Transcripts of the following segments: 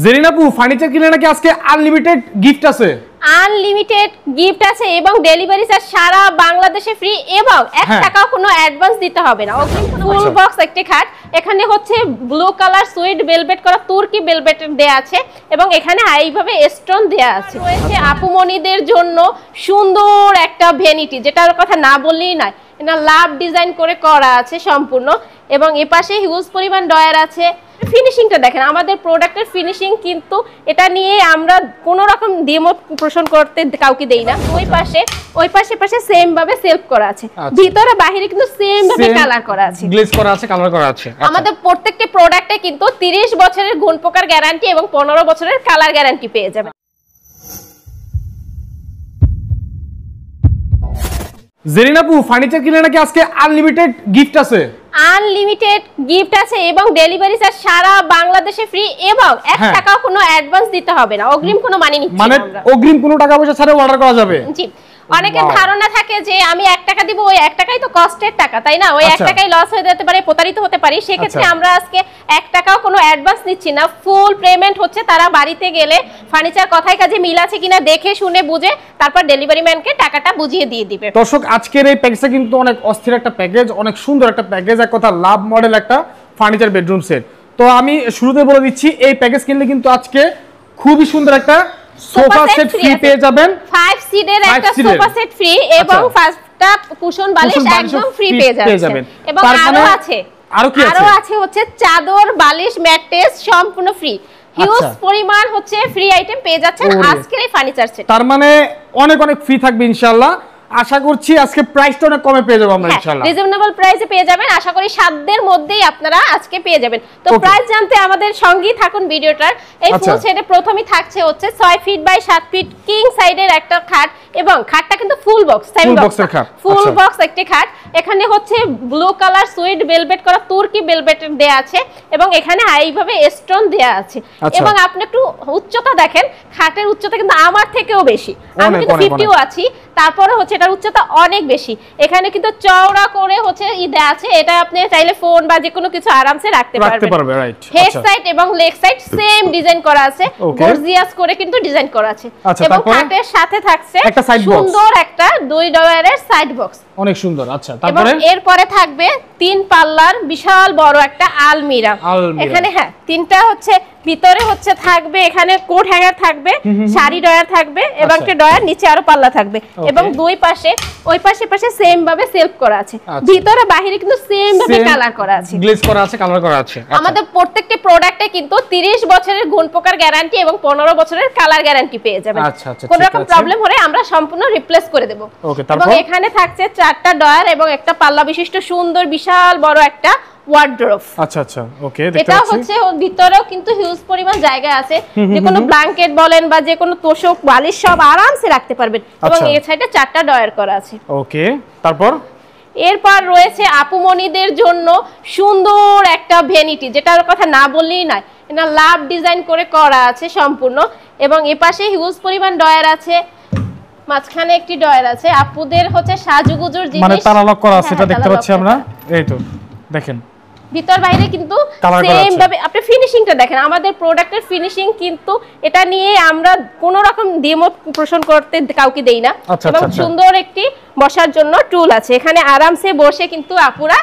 জেরিন আপু ফার্নিচার কিনলে নাকি আজকে আনলিমিটেড গিফট আছে। আনলিমিটেড গিফট আছে এবং ডেলিভারি চার্জ সারা বাংলাদেশে ফ্রি এবং 1 টাকাও কোনো অ্যাডভান্স দিতে হবে না। অগ্রিম কোনো ফুল বক্স একটি খাট, এখানে হচ্ছে ব্লু কালার সুইট ভেলভেট করা তুর্কি ভেলভেট দেয়া আছে এবং এখানে এইভাবে স্টোন দেয়া আছে। রয়েছে আপুমনিদের জন্য সুন্দর একটা ভ্যানিটি, যেটার কথা না বললেই নয়, এটা লাভ ডিজাইন করে করা আছে সম্পূর্ণ এবং এপাশে হিউজ পরিমাণ ডয়ার আছে। ফিনিশিংটা দেখেন, আমাদের প্রোডাক্টের ফিনিশিং কিন্তু এটা নিয়ে আমরা কোনো রকম ডেমো পোষণ করতে কাউকে দেই না। ওই পাশে সেম ভাবে সেলফ করা আছে, ভিতরে বাইরে কিন্তু সেম ভাবে কালার করা আছে, গ্লেজ করা আছে, কালার করা আছে। আমাদের প্রত্যেকটি প্রোডাক্টে কিন্তু 30 বছরের গুণ পোকার গ্যারান্টি এবং 15 বছরের কালার গ্যারান্টি পেয়ে যাবেন। জেরিন আপু ফার্নিচার কিনলে নাকি আজকে আনলিমিটেড গিফট আছে। আনলিমিটেড গিফট আছে এবং ডেলিভারি চার্জ সারা বাংলাদেশে ফ্রি এবং 1 টাকাও কোনো অ্যাডভান্স দিতে হবে না। অগ্রিম কোনো মানি নিচ্ছি না মানে অগ্রিম কোনো টাকা পয়সা ছাড়া অর্ডার করা যাবে। জি, অনেকের ধারণা থাকে যে আমি 1 টাকা দিব, ওই 1 টাকাই তো কষ্টের টাকা, তাই না? ওই 1 টাকাই লস হয়ে যেতে পারে, প্রতারিত হতে পারি। সেক্ষেত্রে আমরা আজকে 1 টাকাও কোনো অ্যাডভান্স নিচ্ছি না, ফুল পেমেন্ট হচ্ছে। তারা বাড়িতে গেলে ফার্নিচার কথায় কাজে মিল আছে কিনা দেখে শুনে বুঝে তারপর ডেলিভারি ম্যানকে টাকাটা বুঝিয়ে দিয়ে দিবে। দর্শক, আজকের এই প্যাকেজটা কিন্তু অনেক অস্থির একটা প্যাকেজ, অনেক সুন্দর একটা প্যাকেজ, এক কথা লাভ মডেল একটা ফার্নিচার বেডরুম সেট। তো আমি শুরুতে বলে দিচ্ছি, এই প্যাকেজ কিনলে কিন্তু আজকে খুবই সুন্দর একটা সোফা সেট ফ্রি পেয়ে যাবেন। 5 সিটের একটা সোফা সেট ফ্রি এবং 5টা কুশন বালিশ একদম ফ্রি পেয়ে যাবেন। এবং আরো আছে হচ্ছে চাদর, বালিশ, ম্যাট্রেস সম্পূর্ণ ফ্রি। হিউজ পরিমাণ হচ্ছে ফ্রি আইটেম পেয়ে যাচ্ছেন আজকের এই ফার্নিচার সেট। তার মানে অনেক অনেক ফ্রি থাকবে ইনশাআল্লাহ। আশা করছি আজকে প্রাইসটা অনেক কমে পেয়ে যাবো আমরা ইনশাআল্লাহ, রিজনেবল প্রাইসে পেয়ে যাবেন। আশা করি সাধ্যের মধ্যেই আপনারা আজকে পেয়ে যাবেন। তো প্রাইস জানতে আমাদের সঙ্গেই থাকুন ভিডিওটার। এই ফুল সেটে প্রথমেই থাকছে হচ্ছে 6 ফিট বাই 7 ফিট কিং সাইডের একটা খাট এবং খাটটা কিন্তু ফুল বক্স, ফুল বক্স একটি খাট। এখানে হচ্ছে ব্লু কালার সুইট ভেলভেট করা তুর্কি ভেলভেট দেয়া আছে এবং এখানে এইভাবে স্টোন দেয়া আছে এবং আপনি একটু উচ্চতা দেখেন, খাটের উচ্চতা কিন্তু আমার থেকেও বেশি, আমি কিন্তু 50ও আছি, তারপরে হচ্ছে এটার উচ্চতা অনেক বেশি। এখানে কিন্তু চওড়া করে হচ্ছে দেয়া আছে, এটা আপনি চাইলে ফোন বা যে কোনো কিছু আরামসে রাখতে পারবেন। হেড সাইড এবং লেগ সাইড সেম ডিজাইন করা আছে, গর্জিয়াস করে কিন্তু ডিজাইন করা আছে এবং খাটের সাথে থাকছে সুন্দর একটা 2 ডয়ারের সাইড বক্স, অনেক সুন্দর। আচ্ছা, তারপরে এরপরে থাকবে 3 পাল্লার বিশাল বড় একটা আলমিরা। এখানে তিনটা হচ্ছে, ভিতরে হচ্ছে থাকবে এখানে কোট হ্যাঙ্গার থাকবে, শাড়ি ডয়ার থাকবে এবং একটা ডয়ার নিচে আরো পাল্লা থাকবে এবং দুই পাশে ওই পাশে সেম ভাবে সেলফ করা আছে, ভিতরে বাইরে কিন্তু সেম ভাবে কালার করা আছে, গ্লেজ করা আছে, কালার করা আছে। আমাদের প্রত্যেকটি প্রোডাক্টে কিন্তু 30 বছরের গুণ পোকার গ্যারান্টি এবং 15 বছরের কালার গ্যারান্টি পেয়ে যাবেন। কোনো রকম প্রবলেম হলে আমরা সম্পূর্ণ রিপ্লেস করে দেব। এবং এখানে থাকছে 4টা ডয়ার এবং একটা পাল্লা বিশিষ্ট সুন্দর বিশাল বড় একটা ওয়ার্ড্রোব। আচ্ছা, ওকে। এটা হচ্ছে ভিতরেও কিন্তু হিউজ পরিমাণ জায়গা আছে, যে কোনো ব্ল্যাঙ্কেট বলেন বা যে কোনো তোষক বালিশ সব আরামসে রাখতে পারবেন এবং এই সাইডে 4টা ডয়ার করা আছে। ওকে, তারপর এরপর রয়েছে আপুমনিদের জন্য সুন্দর একটা ভ্যানিটি, যেটার কথা না বললেই নয়, এটা লাভ ডিজাইন করে করা আছে সম্পূর্ণ এবং এপাশে হিউজ পরিমাণ ডয়ার আছে, মাঝখানে একটি ডয়ার আছে। আপুদের হচ্ছে সাজুগুজুর জিনিস, মানে তালা লক করা আছে, এটা দেখতে পাচ্ছি আমরা। এই তো দেখেন, ভিতর বাইরে কিন্তু সেম ভাবে আপনি ফিনিশিংটা দেখেন, আমাদের প্রোডাক্টের ফিনিশিং কিন্তু এটা নিয়ে আমরা কোনো রকম ডেমো পোষণ করতে কাউকে দেই না এবং সুন্দর একটি বসার জন্য টুল আছে, এখানে আরামসে বসে কিন্তু আপুরা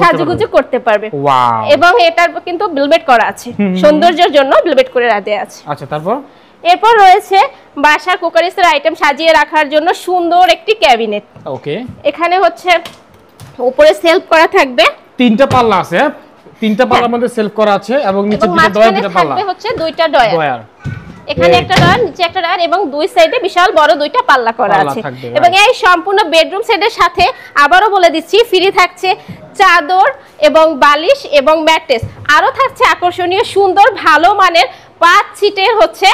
সাজুগুজু করতে পারবে এবং এটার কিন্তু ভেলভেট করা আছে, সৌন্দর্যের জন্য ভেলভেট করে দেয়া আছে। আচ্ছা, তারপর এরপর রয়েছে বাসার কুকারিসের আইটেম সাজিয়ে রাখার জন্য সুন্দর একটি ক্যাবিনেট। ওকে, এখানে হচ্ছে উপরে সেলফ করা থাকবে, 3টা পাল্লা আছে, 3টা পাল্লার মধ্যে সেলফ করা আছে এবং নিচে দুটো ডয়ার, দুটো পাল্লা থাকবে হচ্ছে 2টা ডয়ার, এখানে একটা ডয়ার নিচে একটা ডয়ার এবং দুই সাইডে বিশাল বড় 2টা পাল্লা করা আছে। এবং এই সম্পূর্ণ বেডরুম সেটের সাথে আবারো বলে দিচ্ছি ফ্রি থাকছে চাদর এবং বালিশ এবং ম্যাট্রেস, আরো থাকছে আকর্ষণীয় সুন্দর ভালো মানের 5 সিটের হচ্ছে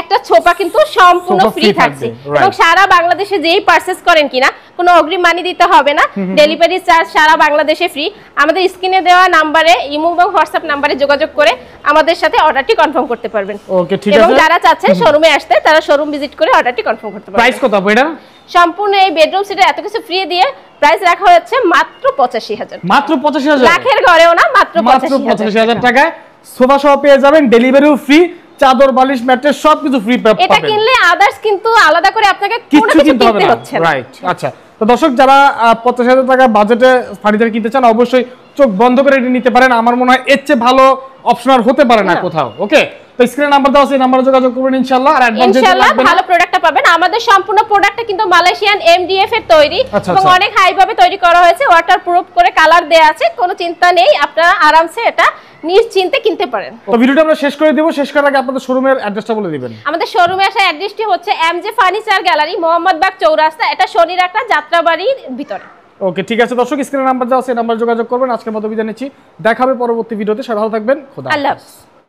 একটা সোফা কিন্তু সম্পূর্ণ ফ্রি থাকছে এবং সারা বাংলাদেশে যেই পারচেজ করেন কিনা কোনো অগ্রিম মানি দিতে হবে না, ডেলিভারি চার্জ সারা বাংলাদেশে ফ্রি। আমাদের স্ক্রিনে দেওয়া নাম্বারে ইমো এবং হোয়াটসঅ্যাপ নাম্বারে যোগাযোগ করে আমাদের সাথে অর্ডারটি কনফার্ম করতে পারবেন। ওকে, ঠিক আছে। এবং যারা চাচ্ছেন শোরুমে আসতে তারা শোরুম ভিজিট করে অর্ডারটি কনফার্ম করতে পারবেন। প্রাইস কত হবে এটা? সম্পূর্ণ এই বেডরুম সেটে এত কিছু ফ্রি দিয়ে প্রাইস রাখা হচ্ছে মাত্র 85,000। মাত্র 85,000, লাখের ঘরেও না, মাত্র 85,000 টাকায় সোফা সহ পেয়ে যাবেন, ডেলিভারিও ফ্রি, চাদর বালিশ ম্যাট্রেস সবকিছু ফ্রি পাবেন। এটা কিনলে আদার্স কিন্তু আলাদা করে আপনাকে কোনো কিছু কিনতে হচ্ছে না। রাইট। আচ্ছা, তো দর্শক যারা 50,000 টাকা বাজেটে ফার্নিচার কিনতে চান অবশ্যই চোখ বন্ধ করে এটি নিতে পারেন। আমার মনে হয় এর চেয়ে ভালো অপশন আর হতে পারে না কোথাও। ওকে, তো স্ক্রিনে নাম্বার দাও, সেই নাম্বারে যোগাযোগ করবেন ইনশাআল্লাহ। আর অ্যাডভান্স ইনশাআল্লাহ ভালো প্রোডাক্টটা পাবেন। আমাদের সম্পূর্ণ প্রোডাক্টটা কিন্তু মালয়েশিয়ান এমডিএফ এর তৈরি এবং অনেক হাই ভাবে তৈরি করা হয়েছে, ওয়াটারপ্রুফ করে কালার দেয়া আছে, কোনো চিন্তা নেই, আপনারা আরামসে এটা নিশ্চিন্তে কিনতে পারেন। তো ভিডিওটা আমরা শেষ করে দেব, শেষ করার আগে আপনাদের শোরুমের অ্যাড্রেসটা বলে দিবেন। আমাদের শোরুমে আসার অ্যাড্রেসটি হচ্ছে এমজে ফার্নিচার গ্যালারি, মোহাম্মদবাগ চৌরাস্তা, এটা শনিরাখা যাত্রাবাড়ির ভিতরে। ওকে, ঠিক আছে দর্শক, স্ক্রিনে নাম্বার দেওয়া আছে, এই নাম্বারে যোগাযোগ করবেন। আজকের মতো বিদায় নিচ্ছি, দেখা হবে পরবর্তী ভিডিওতে। সবাই ভালো থাকবেন, খোদা হাফেজ। আল্লাহ হাফেজ।